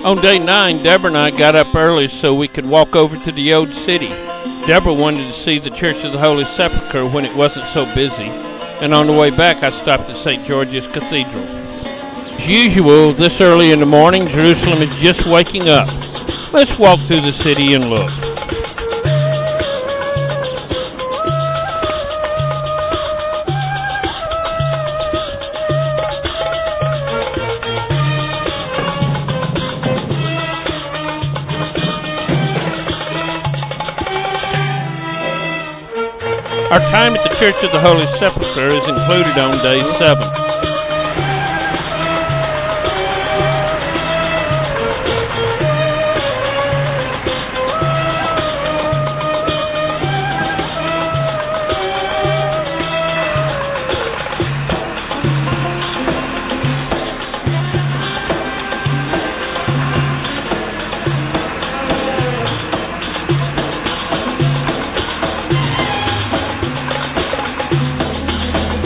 On day 9, Deborah and I got up early so we could walk over to the Old City. Deborah wanted to see the Church of the Holy Sepulchre when it wasn't so busy, and on the way back I stopped at St. George's Cathedral. As usual, this early in the morning, Jerusalem is just waking up. Let's walk through the city and look. Our time at the Church of the Holy Sepulchre is included on day 7.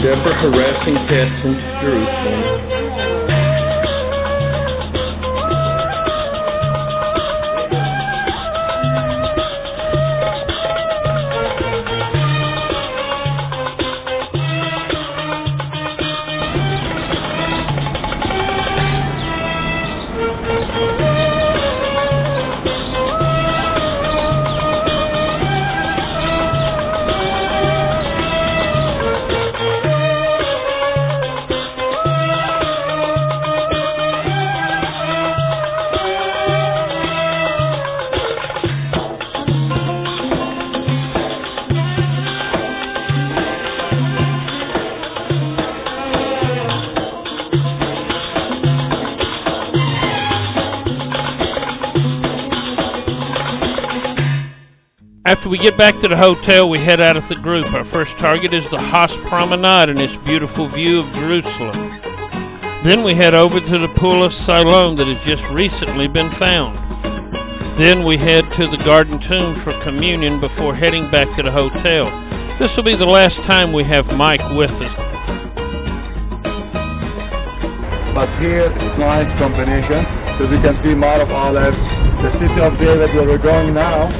Deborah harassing cats in Jerusalem. After we get back to the hotel, we head out of the group. Our first target is the Haas Promenade and its beautiful view of Jerusalem. Then we head over to the Pool of Siloam that has just recently been found. Then we head to the Garden Tomb for communion before heading back to the hotel. This will be the last time we have Mike with us. But here it's nice combination because we can see Mount of Olives, the city of David where we're going now,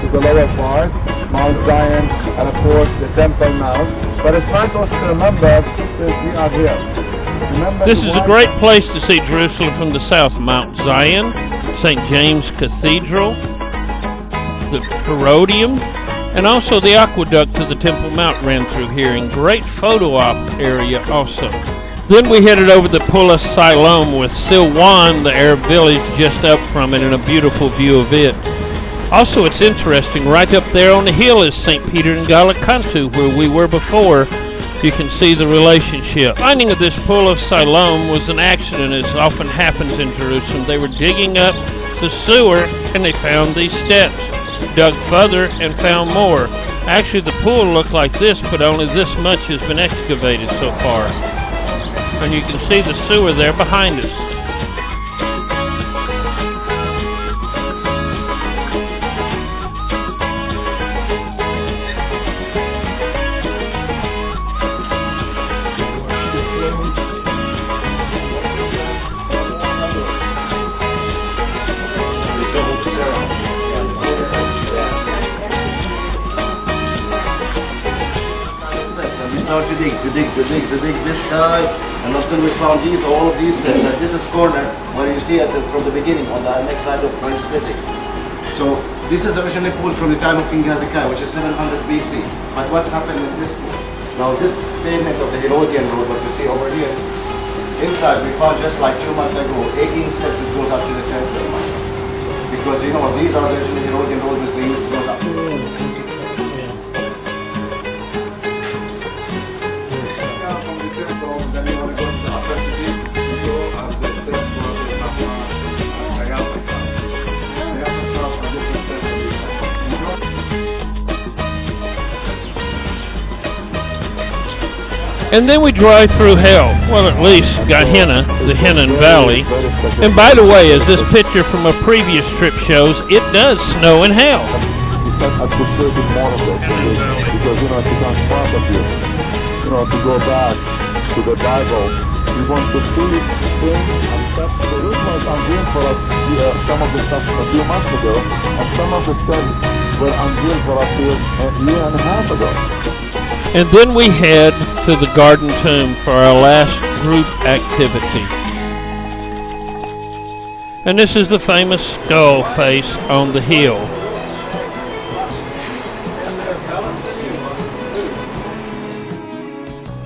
to the lower part, Mount Zion, and of course the Temple Mount. But it's nice also to remember since we are here. This is a great place to see Jerusalem from the south. Mount Zion, St. James Cathedral, the Herodium, and also the aqueduct to the Temple Mount ran through here, and great photo op area also. Then we headed over the Pool of Siloam with Silwan, the Arab village just up from it, and a beautiful view of it. Also, it's interesting, right up there on the hill is St. Peter and Gallicantu, where we were before. You can see the relationship. Finding of this Pool of Siloam was an accident, as often happens in Jerusalem. They were digging up the sewer, and they found these steps. Dug further and found more. Actually, the pool looked like this, but only this much has been excavated so far. And you can see the sewer there behind us. To dig this side, and until we found all of these steps. And this is corner where you see it from the beginning on the next side of Branch City. So this is the original pool from the time of King Hezekiah, which is 700 BC. But what happened with this pool? Now this pavement of the Herodian road, what you see over here, inside we found just like 2 months ago, 18 steps that goes up to the temple. Because you know, these are the original Herodian roads that we used to go up. Then you want to go to the upper city, you go up the steps where they have Caiaphas house. Caiaphas house are different steps. And then we drive through hell, well at least Gehenna, the Hinnon Valley. And by the way, as this picture from a previous trip shows, it does snow in hell. Because it becomes part of you. to go back to the Bible. We want to see things and touch. The reason was unveiled for us some of the stuff a few months ago, and some of the steps were unveiled for us here a year and a half ago. And then we head to the Garden Tomb for our last group activity. And this is the famous skull face on the hill.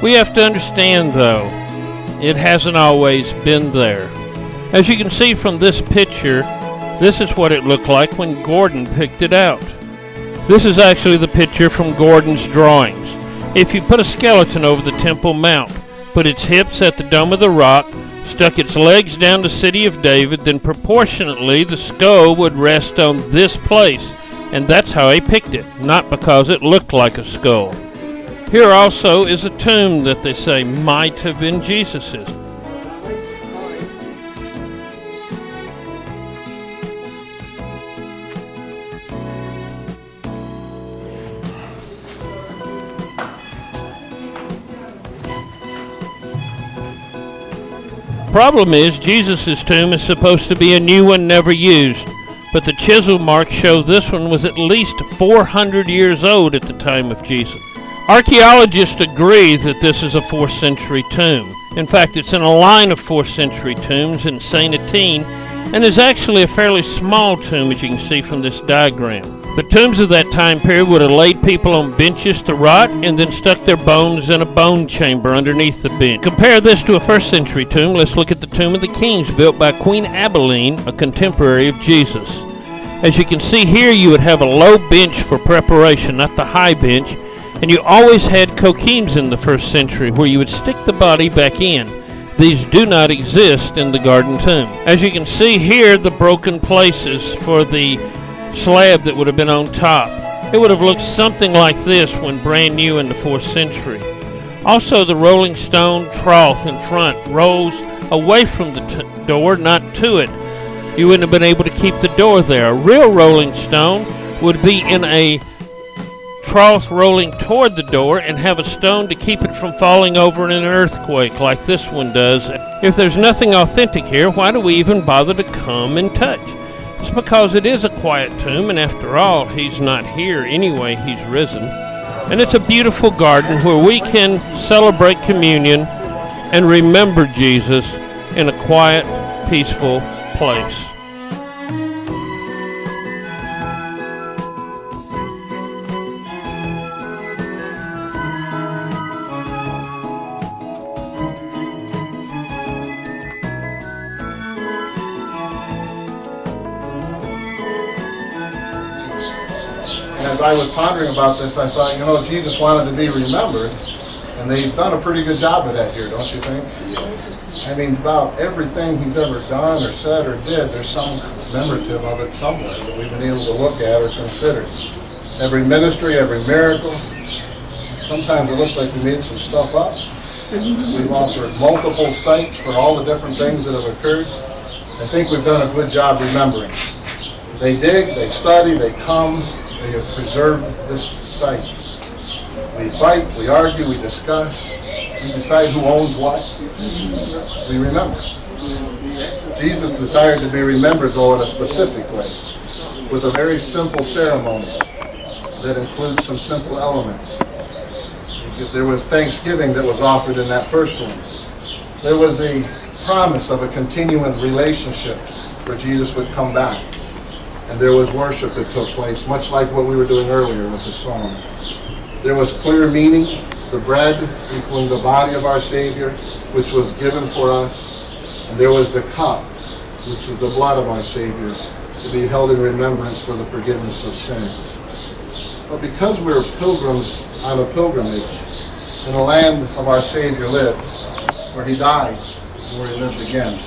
We have to understand, though, it hasn't always been there. As you can see from this picture, this is what it looked like when Gordon picked it out. This is actually the picture from Gordon's drawings. If you put a skeleton over the Temple Mount, put its hips at the Dome of the Rock, stuck its legs down the City of David, then proportionately the skull would rest on this place. And that's how he picked it, not because it looked like a skull. Here also is a tomb that they say might have been Jesus's. Problem is, Jesus' tomb is supposed to be a new one never used, but the chisel marks show this one was at least 400 years old at the time of Jesus. Archaeologists agree that this is a 4th century tomb. In fact, it's in a line of 4th century tombs in St. Etienne, and is actually a fairly small tomb, as you can see from this diagram. The tombs of that time period would have laid people on benches to rot and then stuck their bones in a bone chamber underneath the bench. Compare this to a 1st century tomb. Let's look at the Tomb of the Kings built by Queen Abilene, a contemporary of Jesus. As you can see here, you would have a low bench for preparation, not the high bench, and you always had coquines in the 1st century where you would stick the body back in. These do not exist in the Garden Tomb. As you can see here, the broken places for the slab that would have been on top. It would have looked something like this when brand new in the 4th century. Also, the rolling stone trough in front rolls away from the door, not to it. You wouldn't have been able to keep the door there. A real rolling stone would be in a trough rolling toward the door and have a stone to keep it from falling over in an earthquake like this one does. If there's nothing authentic here, why do we even bother to come and touch? It's because it is a quiet tomb, and after all, he's not here anyway, he's risen. And it's a beautiful garden where we can celebrate communion and remember Jesus in a quiet, peaceful place. As I was pondering about this, I thought, Jesus wanted to be remembered, and they've done a pretty good job of that here, don't you think? I mean, about everything he's ever done or said or did, there's some commemorative of it somewhere that we've been able to look at or consider. Every ministry, every miracle. Sometimes it looks like we made some stuff up. We've offered multiple sites for all the different things that have occurred. I think we've done a good job remembering. They dig, they study, they come. They have preserved this site. We fight, we argue, we discuss, we decide who owns what. We remember. Jesus desired to be remembered, though, in a specific way, with a very simple ceremony that includes some simple elements. There was thanksgiving that was offered in that first one. There was a promise of a continuing relationship where Jesus would come back. And there was worship that took place, much like what we were doing earlier with the song. There was clear meaning, the bread equaling the body of our Savior, which was given for us. And there was the cup, which is the blood of our Savior, to be held in remembrance for the forgiveness of sins. But because we're pilgrims on a pilgrimage, in the land of our Savior lived, where he died and where he lived again,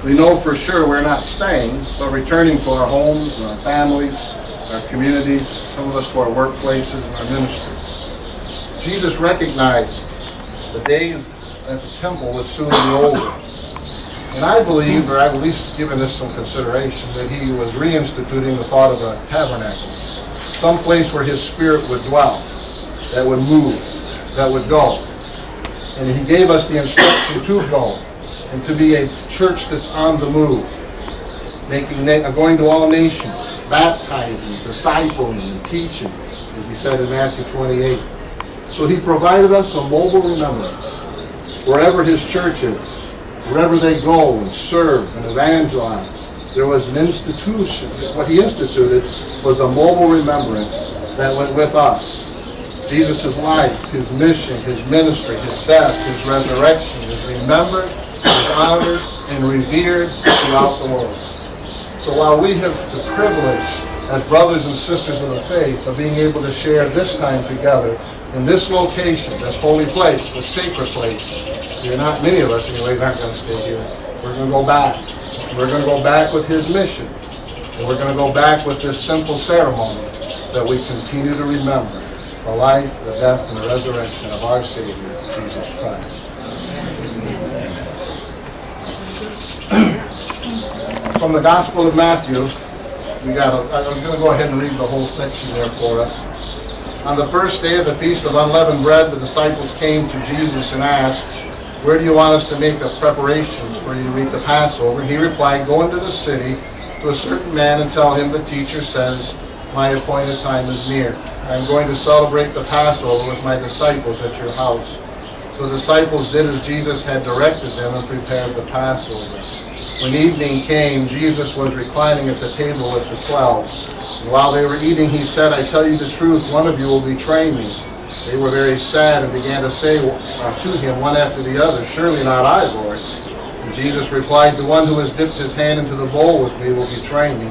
we know for sure we're not staying, but returning to our homes and our families, our communities, some of us to our workplaces and our ministries. Jesus recognized the days at the temple would soon be over. And I believe, or I've at least given this some consideration, that he was reinstituting the thought of a tabernacle, some place where his spirit would dwell, that would move, that would go, And he gave us the instruction to go and to be a church that's on the move, going to all nations, baptizing, discipling, and teaching, as he said in Matthew 28. So he provided us a mobile remembrance. Wherever his church is, wherever they go and serve and evangelize, there was an institution. What he instituted was a mobile remembrance that went with us. Jesus' life, his mission, his ministry, his death, his resurrection is remembered, is honored, and revered throughout the world. So while we have the privilege as brothers and sisters of the faith of being able to share this time together in this location, this holy place, this sacred place, not many of us anyways aren't going to stay here. We're going to go back. We're going to go back with his mission. And we're going to go back with this simple ceremony that we continue to remember the life, the death, and the resurrection of our Savior, Jesus Christ. From the Gospel of Matthew, I'm going to go ahead and read the whole section there for us. On the first day of the Feast of Unleavened Bread, the disciples came to Jesus and asked, "Where do you want us to make the preparations for you to eat the Passover?" And he replied, "Go into the city to a certain man and tell him, the teacher says, my appointed time is near. I am going to celebrate the Passover with my disciples at your house." So the disciples did as Jesus had directed them and prepared the Passover. When evening came, Jesus was reclining at the table with the 12. And while they were eating, he said, "I tell you the truth, one of you will betray me." They were very sad and began to say to him one after the other, "Surely not I, Lord." And Jesus replied, "The one who has dipped his hand into the bowl with me will betray me.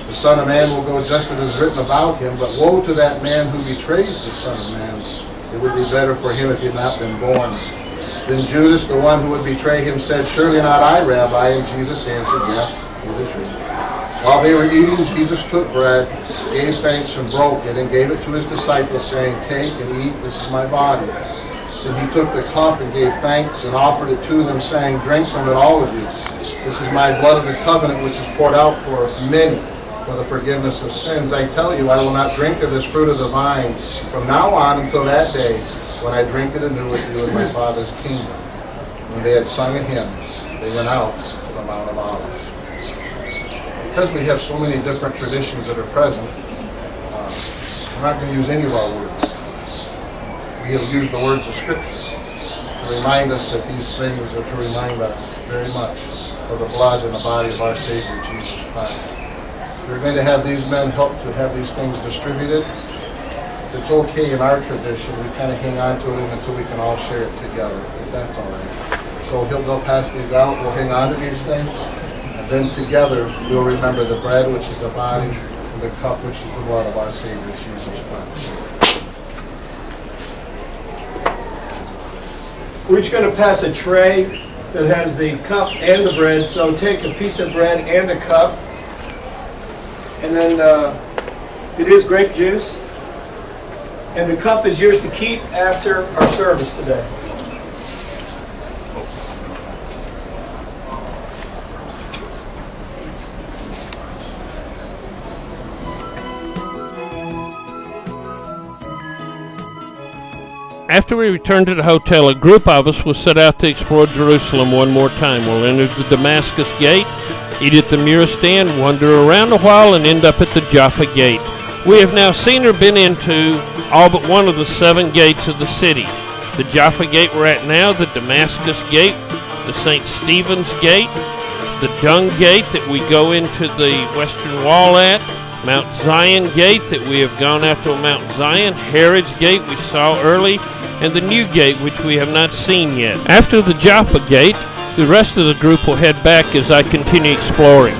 The Son of Man will go just as is written about him, but woe to that man who betrays the Son of Man. It would be better for him if he had not been born." Then Judas, the one who would betray him, said, "Surely not I, Rabbi." And Jesus answered, "Yes, it is you." While they were eating, Jesus took bread, gave thanks and broke it, and gave it to his disciples, saying, "Take and eat, this is my body." Then he took the cup and gave thanks and offered it to them, saying, "Drink from it, all of you. This is my blood of the covenant, which is poured out for many for the forgiveness of sins. I tell you, I will not drink of this fruit of the vine from now on until that day when I drink it anew with you in my Father's kingdom." When they had sung a hymn, they went out to the Mount of Olives. Because we have so many different traditions that are present, we're not going to use any of our words. We have used the words of Scripture to remind us that these things are to remind us very much of the blood and the body of our Savior, Jesus Christ. We're going to have these men help to have these things distributed. If it's okay in our tradition, we kind of hang on to it until we can all share it together, if that's all right. So they'll pass these out, we'll hang on to these things, and then together we'll remember the bread, which is the body, and the cup, which is the blood of our Savior, Jesus Christ. We're each going to pass a tray that has the cup and the bread, so take a piece of bread and a cup. And then it is grape juice. And the cup is yours to keep after our service today. After we returned to the hotel, a group of us was set out to explore Jerusalem one more time. We'll enter the Damascus Gate, eat at the Mura stand, wander around a while, and end up at the Jaffa Gate. We have now seen or been into all but one of the 7 gates of the city. The Jaffa Gate we're at now, the Damascus Gate, the St. Stephen's Gate, the Dung Gate that we go into the Western Wall at, Mount Zion Gate that we have gone out to Mount Zion, Herod's Gate we saw early, and the New Gate which we have not seen yet. After the Jaffa Gate, the rest of the group will head back as I continue exploring.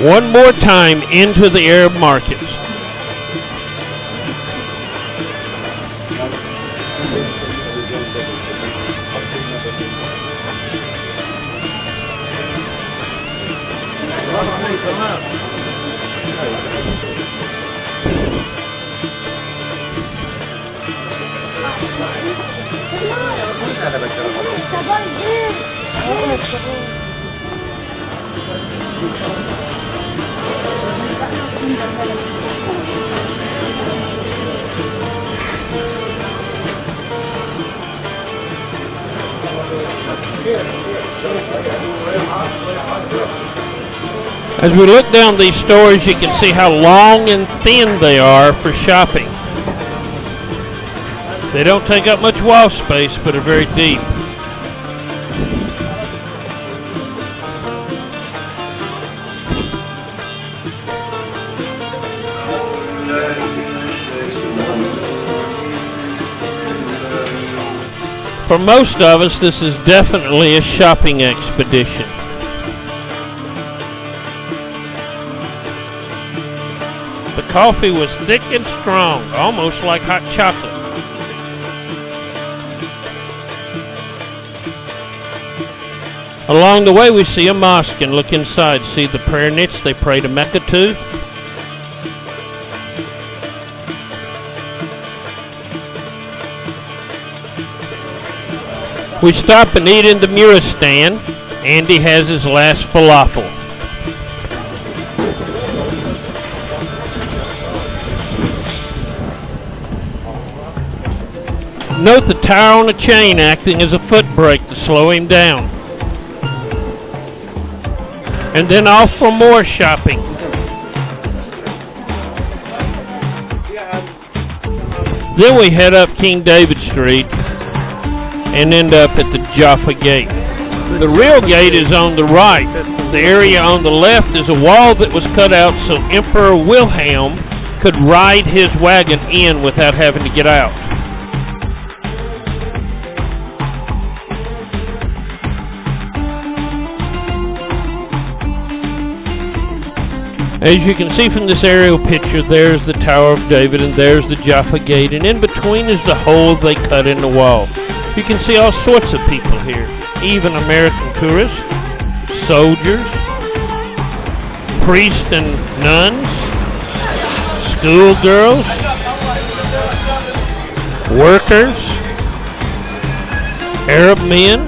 One more time into the Arab markets. As we look down these stores, you can see how long and thin they are for shopping. They don't take up much wall space, but are very deep. For most of us, this is definitely a shopping expedition. The coffee was thick and strong, almost like hot chocolate. Along the way, we see a mosque and look inside, see the prayer niche they pray to Mecca to. We stop and eat in the Muristan. Andy has his last falafel. Note the tower on a chain acting as a foot brake to slow him down. And then off for more shopping. Then we head up King David Street and end up at the Jaffa Gate. The real gate is on the right. The area on the left is a wall that was cut out so Emperor Wilhelm could ride his wagon in without having to get out. As you can see from this aerial picture, there's the Tower of David and there's the Jaffa Gate, and in between is the hole they cut in the wall. You can see all sorts of people here, even American tourists, soldiers, priests and nuns, schoolgirls, workers, Arab men,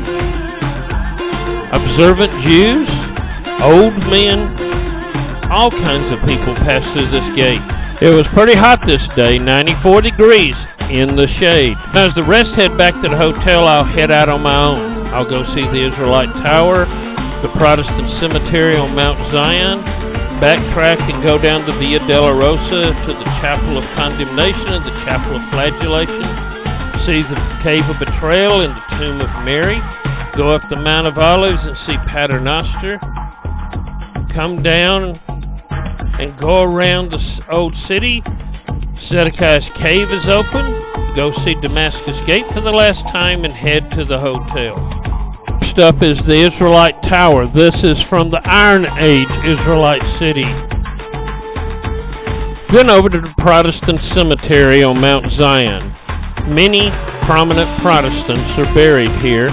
observant Jews, old men. All kinds of people pass through this gate. It was pretty hot this day, 94 degrees in the shade. As the rest head back to the hotel, I'll head out on my own. I'll go see the Israelite Tower, the Protestant Cemetery on Mount Zion, backtrack and go down the Via Dolorosa to the Chapel of Condemnation and the Chapel of Flagellation, see the Cave of Betrayal and the Tomb of Mary, go up the Mount of Olives and see Paternoster, come down and go around the old city. Zedekiah's Cave is open. Go see Damascus Gate for the last time and head to the hotel. Next up is the Israelite Tower. This is from the Iron Age Israelite city. Then over to the Protestant Cemetery on Mount Zion. Many prominent Protestants are buried here,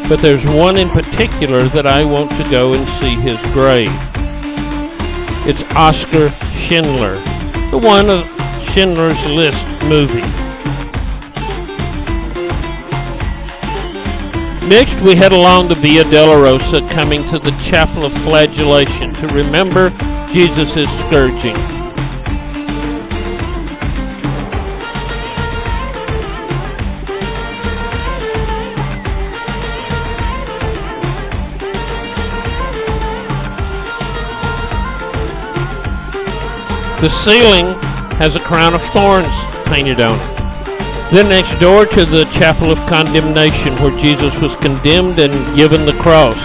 but there's one in particular that I want to go and see his grave. It's Oskar Schindler, the one of Schindler's List movie. Next, we head along the Via Dolorosa, coming to the Chapel of Flagellation to remember Jesus' scourging. The ceiling has a crown of thorns painted on it. Then next door to the Chapel of Condemnation, where Jesus was condemned and given the cross.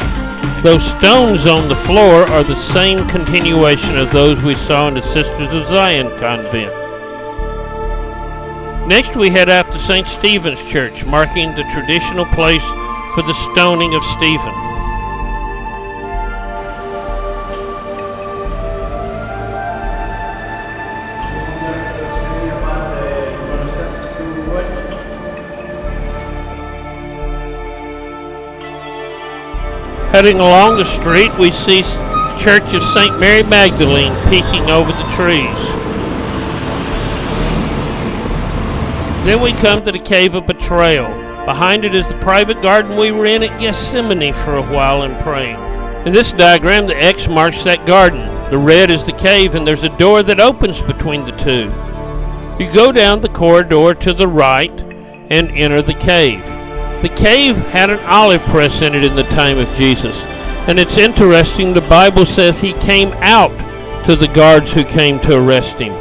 Those stones on the floor are the same continuation of those we saw in the Sisters of Zion convent. Next we head out to St. Stephen's Church, marking the traditional place for the stoning of Stephen. Heading along the street, we see Church of St. Mary Magdalene peeking over the trees. Then we come to the Cave of Betrayal, Behind it is the private garden we were in at Gethsemane for a while and praying. In this diagram, the X marks that garden. The red is the cave, and there's a door that opens between the two. You go down the corridor to the right and enter the cave. The cave had an olive press in it in the time of Jesus. And it's interesting, the Bible says he came out to the guards who came to arrest him.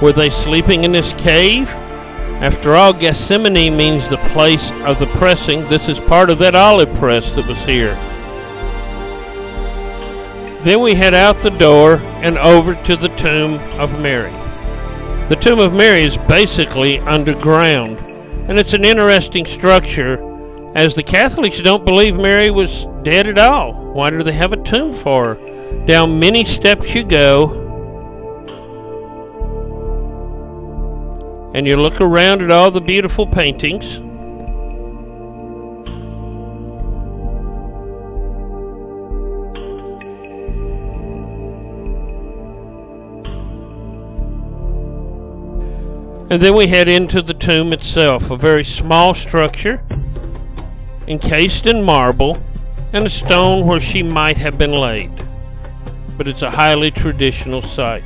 Were they sleeping in this cave? After all, Gethsemane means the place of the pressing. This is part of that olive press that was here. Then we head out the door and over to the tomb of Mary. The tomb of Mary is basically underground, and it's an interesting structure, as the Catholics don't believe Mary was dead at all. Why do they have a tomb for her? Down many steps you go, and you look around at all the beautiful paintings. And then we head into the tomb itself, a very small structure, encased in marble, and a stone where she might have been laid. But it's a highly traditional site.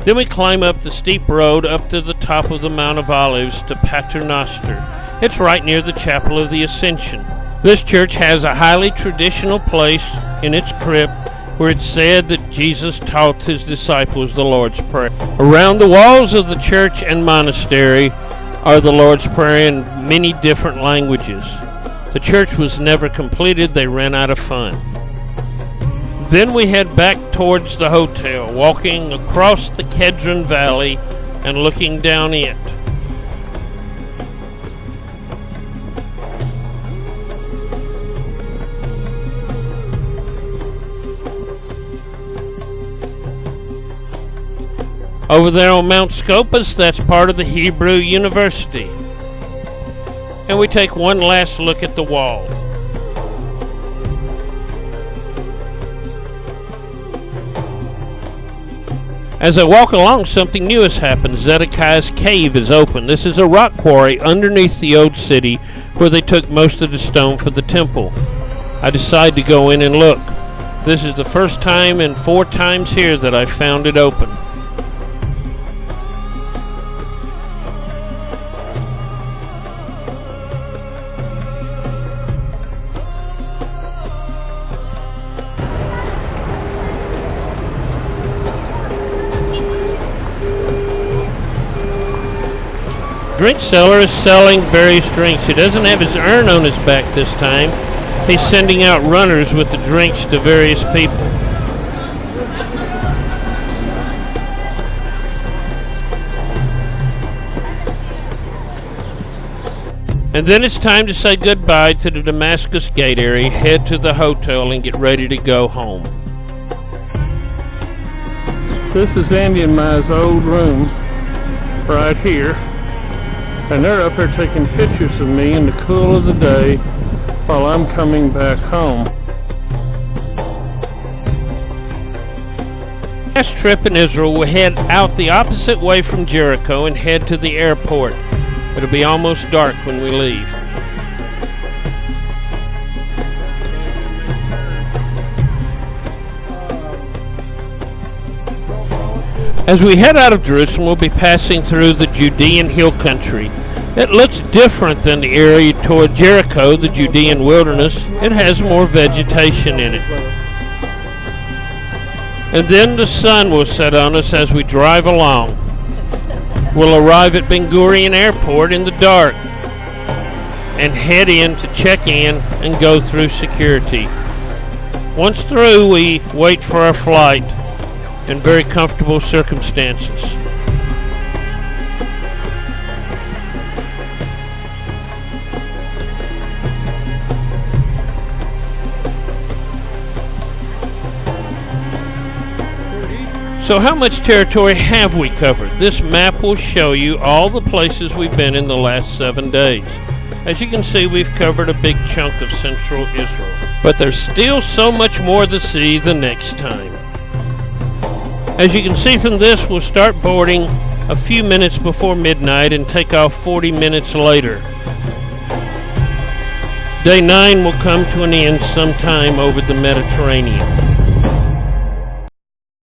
Then we climb up the steep road up to the top of the Mount of Olives to Paternoster. It's right near the Chapel of the Ascension. This church has a highly traditional place in its crypt where it's said that Jesus taught his disciples the Lord's Prayer. Around the walls of the church and monastery are the Lord's Prayer in many different languages. The church was never completed. They ran out of funds. Then we head back towards the hotel, walking across the Kedron Valley and looking down it. Over there on Mount Scopus, that's part of the Hebrew University. And we take one last look at the wall. As I walk along, something new has happened. Zedekiah's cave is open. This is a rock quarry underneath the old city where they took most of the stone for the temple. I decide to go in and look. This is the first time in 4 times here that I found it open. Drink seller is selling various drinks. He doesn't have his urn on his back this time. He's sending out runners with the drinks to various people. And then it's time to say goodbye to the Damascus Gate area, head to the hotel, and get ready to go home. This is Andy and Ma's old room right here. And they're up here taking pictures of me in the cool of the day while I'm coming back home. Last trip in Israel, we'll head out the opposite way from Jericho and head to the airport. It'll be almost dark when we leave. As we head out of Jerusalem, we'll be passing through the Judean hill country. It looks different than the area toward Jericho, the Judean wilderness. It has more vegetation in it. And then the sun will set on us as we drive along. We'll arrive at Ben Gurion Airport in the dark and head in to check in and go through security. Once through, we wait for our flight in very comfortable circumstances. So how much territory have we covered? This map will show you all the places we've been in the last 7 days. As you can see, we've covered a big chunk of central Israel. But there's still so much more to see the next time. As you can see from this, we'll start boarding a few minutes before midnight and take off 40 minutes later. Day 9 will come to an end sometime over the Mediterranean.